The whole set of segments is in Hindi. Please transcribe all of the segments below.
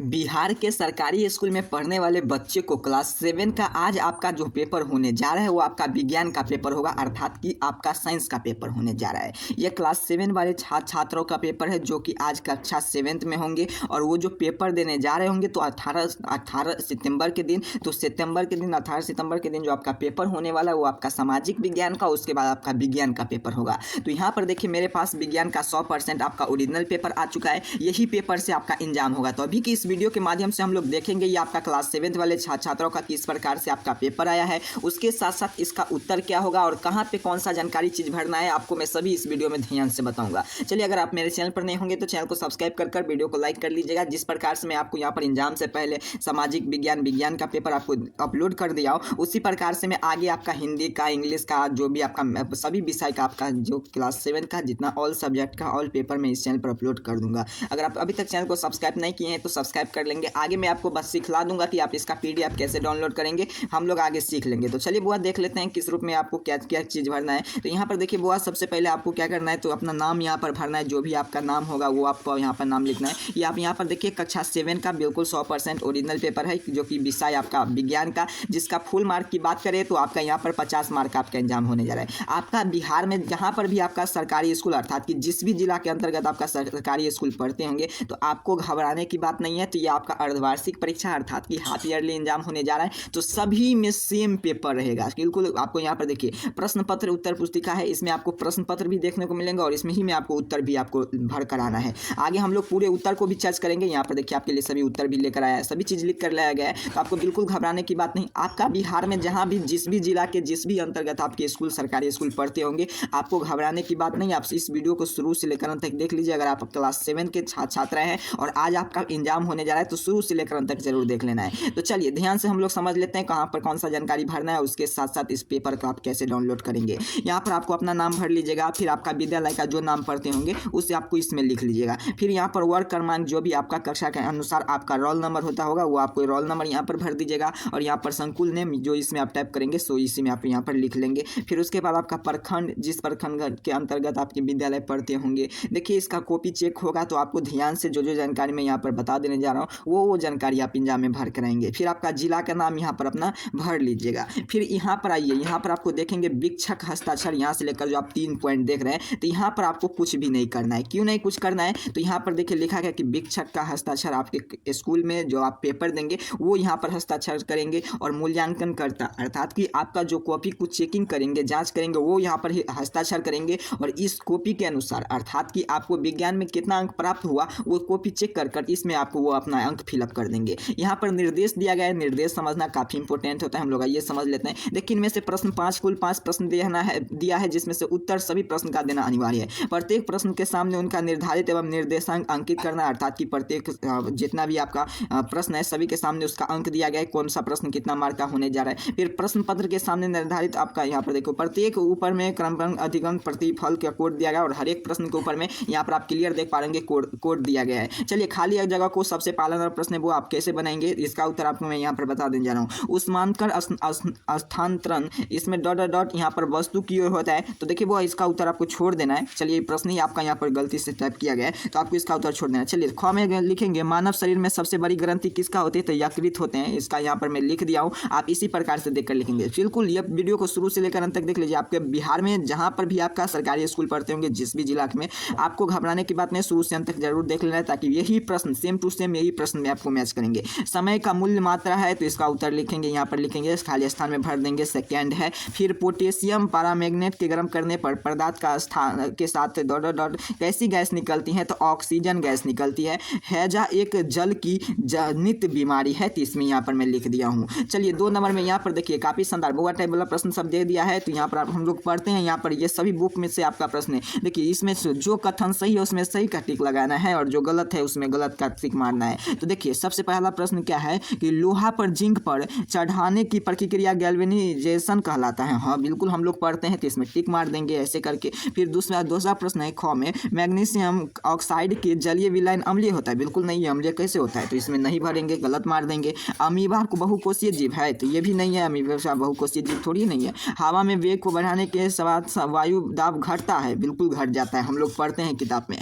बिहार के सरकारी स्कूल में पढ़ने वाले बच्चे को क्लास 7 का आज आपका जो पेपर होने जा रहा है वो आपका विज्ञान का पेपर होगा, अर्थात कि आपका साइंस का पेपर होने जा रहा है। यह क्लास 7 वाले छात्रों का पेपर है जो कि आज कक्षा 7th में होंगे और वो जो पेपर देने जा रहे होंगे तो 18 सितंबर के दिन 18 सितंबर के दिन जो आपका पेपर होने वाला है वो आपका सामाजिक विज्ञान का, उसके बाद आपका विज्ञान का पेपर होगा। तो यहाँ पर देखिए मेरे पास विज्ञान का 100% आपका ओरिजिनल पेपर आ चुका है, यही पेपर से आपका एग्जाम होगा। तो अभी की इस वीडियो के माध्यम से हम लोग देखेंगे ये आपका क्लास 7th वाले छात्रों का किस प्रकार से आपका पेपर आया है, उसके साथ साथ इसका उत्तर क्या होगा और कहाँ पे कौन सा जानकारी चीज़ भरना है आपको मैं सभी इस वीडियो में ध्यान से बताऊंगा। चलिए, अगर आप मेरे चैनल पर नहीं होंगे तो चैनल को सब्सक्राइब कर वीडियो को लाइक कर लीजिएगा। जिस प्रकार से मैं आपको यहाँ पर एग्जाम से पहले सामाजिक विज्ञान का पेपर आपको अपलोड कर दिया हो, उसी प्रकार से मैं आगे आपका हिंदी का, इंग्लिश का, जो भी आपका सभी विषय का आपका जो क्लास 7 का जितना ऑल सब्जेक्ट का ऑल पेपर मैं इस चैनल पर अपलोड कर दूंगा। अगर आप अभी तक चैनल को सब्सक्राइब नहीं किए हैं तो सब्सक्राइब कर लेंगे। आगे मैं आपको बस सिखला दूंगा कि आप इसका PDF कैसे डाउनलोड करेंगे, हम लोग आगे सीख लेंगे। तो चलिए बुआ देख लेते हैं किस रूप में आपको क्या क्या चीज़ भरना है। तो यहाँ पर देखिए बुआ, सबसे पहले आपको क्या करना है तो अपना नाम यहाँ पर भरना है, जो भी आपका नाम होगा वो आपको यहाँ पर नाम लिखना है। ये आप यहाँ पर देखिए कक्षा 7 का बिल्कुल 100% ओरिजिनल पेपर है जो कि विषय आपका विज्ञान का, जिसका फुल मार्क की बात करें तो आपका यहाँ पर 50 मार्क आपका एग्जाम होने जा रहा है। आपका बिहार में जहाँ पर भी आपका सरकारी स्कूल, अर्थात कि जिस भी जिला के अंतर्गत आपका सरकारी स्कूल पढ़ते होंगे तो आपको घबराने की बात नहीं है। तो ये आपका अर्धवार्षिक परीक्षा अर्थात कि हाफ ईयरली एग्जाम होने जा रहा है, तो सभी में सेम पेपर रहेगा बिल्कुल। आपको यहाँ पर देखिए प्रश्न पत्र उत्तर पुस्तिका है, इसमें आपको प्रश्न पत्र भी देखने को मिलेंगे और इसमें ही में आपको उत्तर भी आपको भर कर आना है। आगे हम लोग पूरे उत्तर को भी चर्च करेंगे। यहाँ पर देखिए आपके लिए सभी उत्तर भी लेकर आया है, सभी चीज़ लिख कर लाया गया है, तो आपको बिल्कुल घबराने की बात नहीं। आपका बिहार में जहाँ भी जिस भी जिला के जिस भी अंतर्गत आपके स्कूल सरकारी स्कूल पढ़ते होंगे, आपको घबराने की बात नहीं। आप इस वीडियो को शुरू से लेकर अंत तक देख लीजिए। अगर आप क्लास 7 के छात्र हैं और आज आपका एग्जाम होने जा रहा है तो शुरू से लेकर अंत तक जरूर देख लेना है। तो चलिए ध्यान से हम लोग समझ लेते हैं कहाँ पर कौन सा जानकारी भरना है, उसके साथ साथ इस पेपर को आप कैसे डाउनलोड करेंगे। यहाँ पर आपको अपना नाम भर लीजिएगा, फिर आपका विद्यालय का जो नाम पढ़ते होंगे उसे आपको इसमें लिख लीजिएगा। फिर यहाँ पर वर्ग क्रमांक जो भी आपका कक्षा के अनुसार आपका रोल नंबर होता होगा वो आपको रोल नंबर यहाँ पर भर दीजिएगा और यहाँ पर संकुल नेम जो इसमें आप टाइप करेंगे सो इसी में आप यहाँ पर लिख लेंगे। फिर उसके बाद आपका प्रखंड, जिस प्रखंड के अंतर्गत आपके विद्यालय पढ़ते होंगे, देखिए इसका कॉपी चेक होगा तो आपको ध्यान से जो जानकारी मैं यहाँ पर बता देने जा रहा हूँ वो जानकारी आप एग्जाम में भर कराएंगे। फिर आपका जिला का नाम यहाँ पर अपना भर लीजिएगा। फिर यहाँ पर आइए, यहाँ पर आपको देखेंगे वीक्षक हस्ताक्षर, यहाँ से लेकर जो आप 3 पॉइंट देख रहे हैं, तो यहाँ पर आपको कुछ भी नहीं करना है। क्यों नहीं कुछ करना है, तो यहाँ पर देखिए लिखा गया कि वीक्षक का हस्ताक्षर आपके स्कूल में जो आप पेपर देंगे वो यहाँ पर हस्ताक्षर करेंगे और मूल्यांकन करता अर्थात कि आपका जो कॉपी को चेकिंग करेंगे, जांच करेंगे, वो यहाँ पर हस्ताक्षर करेंगे और इस कॉपी के अनुसार अर्थात कि आपको विज्ञान में कितना अंक प्राप्त हुआ वो कॉपी चेक कर इसमें आपको वो अपना अंक फिलअप कर देंगे। यहाँ पर निर्देश दिया गया है, निर्देश समझना काफ़ी इंपॉर्टेंट होता है, हम लोग ये समझ लेते हैं। देखिए इनमें से प्रश्न 5 कुल 5 प्रश्न दिया है जिसमें से उत्तर सभी प्रश्न का देना अनिवार्य है। प्रत्येक प्रश्न के सामने उनका निर्धारित एवं निर्देशांक अंकित करना, अर्थात कि प्रत्येक जितना भी आपका प्रश्न है सभी के सामने उसका अंक दिया गया है, कौन सा प्रश्न कितना मार्क का होने जा रहा है। फिर प्रश्न पत्र के सामने निर्धारित आपका यहाँ पर देखो प्रत्येक ऊपर में क्रमबद्ध अधिगम प्रतिफल का कोड दिया गया और हर एक प्रश्न के ऊपर में यहाँ पर आप क्लियर देख पाएंगे कोड दिया गया है। चलिए खाली एक जगह को सबसे पालन और प्रश्न है वो आप कैसे बनाएंगे, इसका उत्तर आपको मैं यहाँ पर बता देने जा रहा हूँ। उष्मांतर स्थानांतरण, इसमें डॉट यहाँ पर वस्तु की ओर होता है, तो देखिए वो इसका उत्तर आपको छोड़ देना है। चलिए प्रश्न ही आपका यहाँ पर गलती से टाइप किया गया है तो आपको इसका उत्तर छोड़ देना है। चलिए ख में लिखेंगे मानव शरीर में सबसे बड़ी ग्रंथि किसका होती है, तो यकृत होते हैं, इसका यहाँ पर मैं लिख दिया हूँ, आप इसी प्रकार से देखकर लिखेंगे। बिल्कुल ये वीडियो को शुरू से लेकर अंत तक देख लीजिए। आपके बिहार में जहाँ पर भी आपका सरकारी स्कूल पढ़ते होंगे जिस भी जिला में, आपको घबराने की बात नहीं, शुरू से अंत तक जरूर देख लेना है ताकि यही प्रश्न सेम टू सेम यही प्रश्न में आपको मैच करेंगे। समय का मूल्य मात्रा है तो इसका उत्तर लिखेंगे, यहाँ पर लिखेंगे, खाली स्थान में भर देंगे सेकेंड है। फिर पोटेशियम पारामैग्नेट के गर्म करने पर पदार्थ का स्थान के साथ डॉट कैसी गैस निकलती है, तो ऑक्सीजन गैस निकलती है। हैजा एक जल की जनित बीमारी है, तो इसमें यहाँ पर मैं लिख दिया हूँ। चलिए 2 नंबर में यहाँ पर देखिए काफ़ी शानदार बोगा टाइप वाला प्रश्न सब दे दिया है, तो यहाँ पर आप हम लोग पढ़ते हैं। यहाँ पर ये सभी बुक में से आपका प्रश्न है, देखिए इसमें जो कथन सही है उसमें सही का टिक लगाना है और जो गलत है उसमें गलत का टिक मारना है। तो देखिए सबसे पहला प्रश्न क्या है कि लोहा पर जिंक पर चढ़ाने की प्रक्रिया गैल्वेनाइजेशन कहलाता है। हाँ बिल्कुल हम लोग पढ़ते हैं तो इसमें टिक मार देंगे ऐसे करके। फिर दूसरा प्रश्न है ख में मैग्नीशियम ऑक्साइड के जलीय विलयन अम्लीय होता है, बिल्कुल नहीं है, अम्लीय कैसे होता है, तो इसमें नहीं भरेंगे, गलत मार देंगे। अमीबा को बहुकोषीय जीव है, तो ये भी नहीं है, अमीबा बहुकोषीय जीव थोड़ी नहीं है। हवा में वेग को बढ़ाने के बाद वायु दाब घटता है, बिल्कुल घट जाता है, हम लोग पढ़ते हैं किताब में।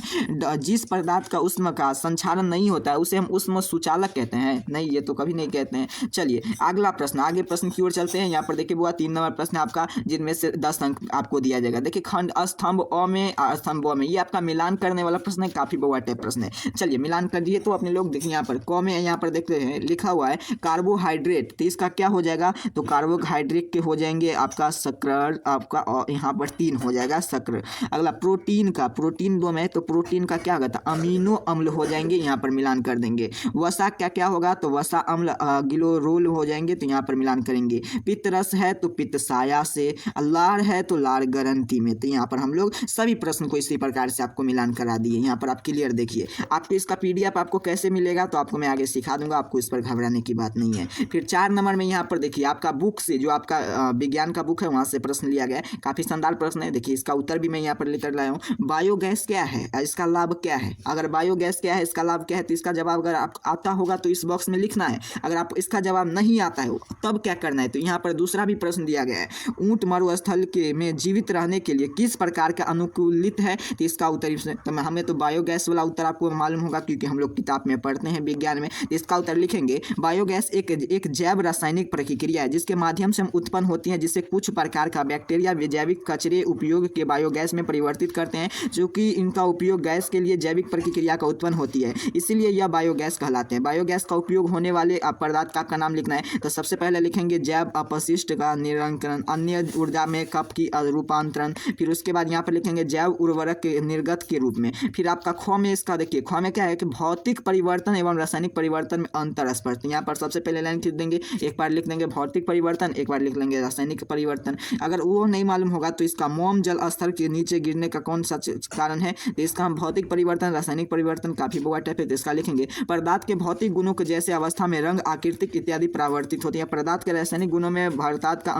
जिस पदार्थ का उष्मा का संचारण नहीं होता है उसे हम उष्म सुचालक कहते हैं? नहीं, ये तो कभी नहीं कहते हैं। चलिए अगला प्रश्न, आगे प्रश्न की ओर चलते हैं। यहाँ पर देखिए बुआ 3 नंबर प्रश्न आपका, जिनमें से 10 अंक आपको दिया जाएगा। देखिए खंड स्तंभ अ में स्तंभ ब में, ये आपका मिलान करने वाला प्रश्न है, काफी बुआ टाइप प्रश्न है। चलिए मिलान कर दिए तो अपने लोग देखिए यहाँ पर क में यहाँ पर देखते हैं लिखा हुआ है कार्बोहाइड्रेट, तो इसका क्या हो जाएगा? तो कार्बोहाइड्रेट के हो जाएंगे आपका शक्कर, आपका यहाँ पर 3 हो जाएगा शक्कर। अगला प्रोटीन का, प्रोटीन 2 में है तो प्रोटीन का क्या होगा? अमीनो अम्ल हो जाएंगे, यहाँ पर मिलान कर देंगे। वसा क्या क्या होगा? तो वसा अम्ल गिलोरोल हो जाएंगे, तो यहाँ पर मिलान करेंगे। पित्त रस है तो पित्त साया से, लार है तो लार ग्रंथि में। तो यहाँ पर हम लोग सभी प्रश्न को इसी प्रकार से आपको मिलान करा दिए। यहाँ पर आप क्लियर देखिए। आपको इसका PDF आपको कैसे मिलेगा तो आपको मैं आगे सिखा दूंगा, आपको इस पर घबराने की बात नहीं है। फिर 4 नंबर में यहाँ पर देखिए आपका बुक से, जो आपका विज्ञान का बुक है वहाँ से प्रश्न लिया गया है, काफ़ी शानदार प्रश्न है। देखिए इसका उत्तर भी मैं यहाँ पर लेकर लाया हूँ। बायोगैस क्या है, इसका लाभ क्या है? अगर बायोगैस क्या है, इसका लाभ क्या है, तो इसका जवाब अगर आप आता होगा तो इस बॉक्स में लिखना है। अगर आप इसका जवाब नहीं आता है तब क्या करना है, तो यहाँ पर दूसरा भी प्रश्न दिया गया है। ऊंट मरुस्थल के में जीवित रहने के लिए किस प्रकार का अनुकूलित है, तो इसका उत्तर तो हमें तो बायोगैस वाला उत्तर आपको मालूम होगा क्योंकि हम लोग किताब में पढ़ते हैं विज्ञान में। इसका उत्तर लिखेंगे बायोगैस एक जैव रासायनिक प्रक्रिया है जिसके माध्यम से हम उत्पन्न होती है, जिससे कुछ प्रकार का बैक्टीरिया जैविक कचरे उपयोग के बायोगैस में परिवर्तित करते हैं, जो कि इनका उपयोग गैस के लिए जैविक प्रक्रिया का उत्पन्न होती है, इसीलिए यह बायोगैस कहलाते हैं। बायोगैस का उपयोग होने वाले पदार्थ का नाम लिखना है। तो सबसे पहले लिखेंगे जैव अपशिष्ट का निरंकरण, अन्य ऊर्जा में कप की रूपांतरण। फिर उसके बाद यहाँ पर लिखेंगे जैव उर्वरक के निर्गत के रूप में। फिर आपका ख में इसका देखिए, ख में क्या है कि भौतिक परिवर्तन एवं रासायनिक परिवर्तन में अंतर स्पष्ट। यहाँ पर सबसे पहले लाइन खींच देंगे, एक बार लिख देंगे भौतिक परिवर्तन, एक बार लिख लेंगे रासायनिक परिवर्तन। अगर वो नहीं मालूम होगा तो इसका मोम जल स्तर के नीचे गिरने का कौन सा कारण है, तो इसका हम भौतिक परिवर्तन, रासायनिक परिवर्तन, काफी बुआ टाइप है, तो इसका लिखेंगे पदार्थ के भौतिक गुणों के जैसे अवस्था में रंग, आकृतिक इत्यादि परिवर्तित होती है। पदार्थ के रासायनिक गुणों में पदार्थ का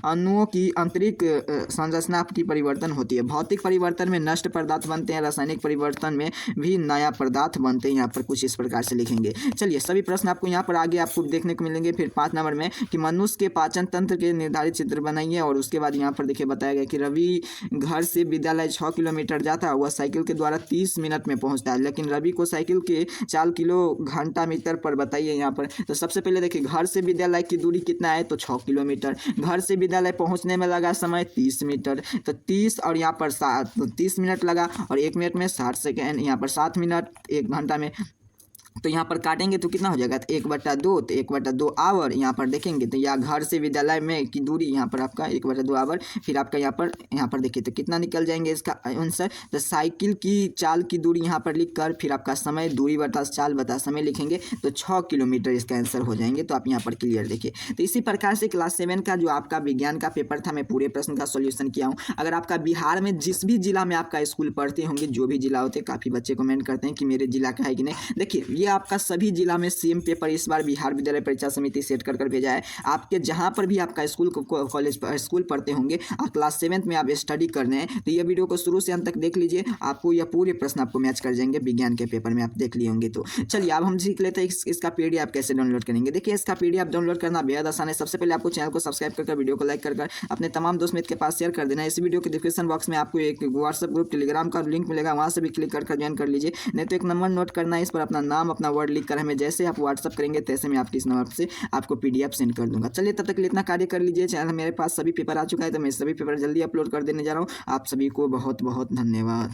अणुओं की आंतरिक संरचना की परिवर्तन होती है। भौतिक परिवर्तन में नष्ट पदार्थ बनते हैं, रासायनिक परिवर्तन में भी नया पदार्थ बनते हैं। यहाँ पर कुछ इस प्रकार से लिखेंगे। चलिए सभी प्रश्न आपको यहाँ पर आगे आपको देखने को मिलेंगे। फिर 5 नंबर में कि मनुष्य के पाचन तंत्र के निर्धारित चित्र बनाइए, और उसके बाद यहाँ पर देखिए बताया गया कि रवि घर से विद्यालय 6 किलोमीटर जाता है, वह साइकिल के द्वारा 30 मिनट में पहुँचता है, लेकिन रवि को साइकिल के 4 किलो घंटा मीटर पर बताइए। यहाँ पर तो सबसे पहले देखिए घर से विद्यालय की दूरी कितना है, तो 6 किलोमीटर। घर से विद्यालय पहुँचने में लगा समय 30 मीटर, तो 30 और यहाँ पर 30 मिनट लगा, और 1 मिनट में 60 सेकेंड, यहाँ पर 7 मिनट 1 घंटा में। तो यहाँ पर काटेंगे तो कितना हो जाएगा, तो 1/2, तो 1/2 आवर यहाँ पर देखेंगे। तो या घर से विद्यालय में की दूरी यहाँ पर आपका 1/2 आवर। फिर आपका यहाँ पर देखिए तो कितना निकल जाएंगे इसका आंसर। तो साइकिल की चाल की दूरी यहाँ पर लिख कर फिर आपका समय, दूरी बता चाल बता समय लिखेंगे, तो 6 किलोमीटर इसका आंसर हो जाएंगे। तो आप यहाँ पर क्लियर देखिए। तो इसी प्रकार से क्लास 7 का जो आपका विज्ञान का पेपर था, मैं पूरे प्रश्न का सोल्यूशन किया हूँ। अगर आपका बिहार में जिस भी जिला में आपका स्कूल पढ़ते होंगे, जो भी जिला होते हैं, काफ़ी बच्चे कमेंट करते हैं कि मेरे जिला का है कि नहीं। देखिए ये आपका सभी जिला में सेम पेपर इस बार बिहार विद्यालय परीक्षा समिति सेट कर भेजा है। आपके जहां पर भी आपका स्कूल कॉलेज स्कूल पढ़ते होंगे, आप क्लास 7 में आप स्टडी करने हैं, तो ये वीडियो को शुरू से अंत तक देख लीजिए, आपको यह पूरे प्रश्न आपको मैच कर जाएंगे विज्ञान के पेपर में, आप देख लिए होंगे। तो चलिए अब हम सीख लेते हैं इसका PDF कैसे डाउनलोड करेंगे। देखिए इसका PDF डाउनलोड करना बेहद आसान है। सबसे पहले आपको चैनल को सब्सक्राइब कर वीडियो को लाइक कर अपने तमाम दोस्त मित्र के पास शेयर कर देना। इस वीडियो के डिस्क्रिप्शन बॉक्स में आपको एक व्हाट्सएप ग्रुप टेलीग्राम का लिंक मिलेगा, वहाँ से भी क्लिक कर ज्वाइन कर लीजिए। नहीं तो एक नंबर नोट करना है, इस पर अपना नाम अपना वर्ड लिख कर हमें जैसे आप व्हाट्सअप करेंगे तैसे मैं आपकी इस नंबर से आपको PDF सेंड कर दूंगा। चलिए तब तक के लिए इतना कार्य कर लीजिए। चैनल मेरे पास सभी पेपर आ चुका है, तो मैं सभी पेपर जल्दी अपलोड कर देने जा रहा हूँ। आप सभी को बहुत बहुत धन्यवाद।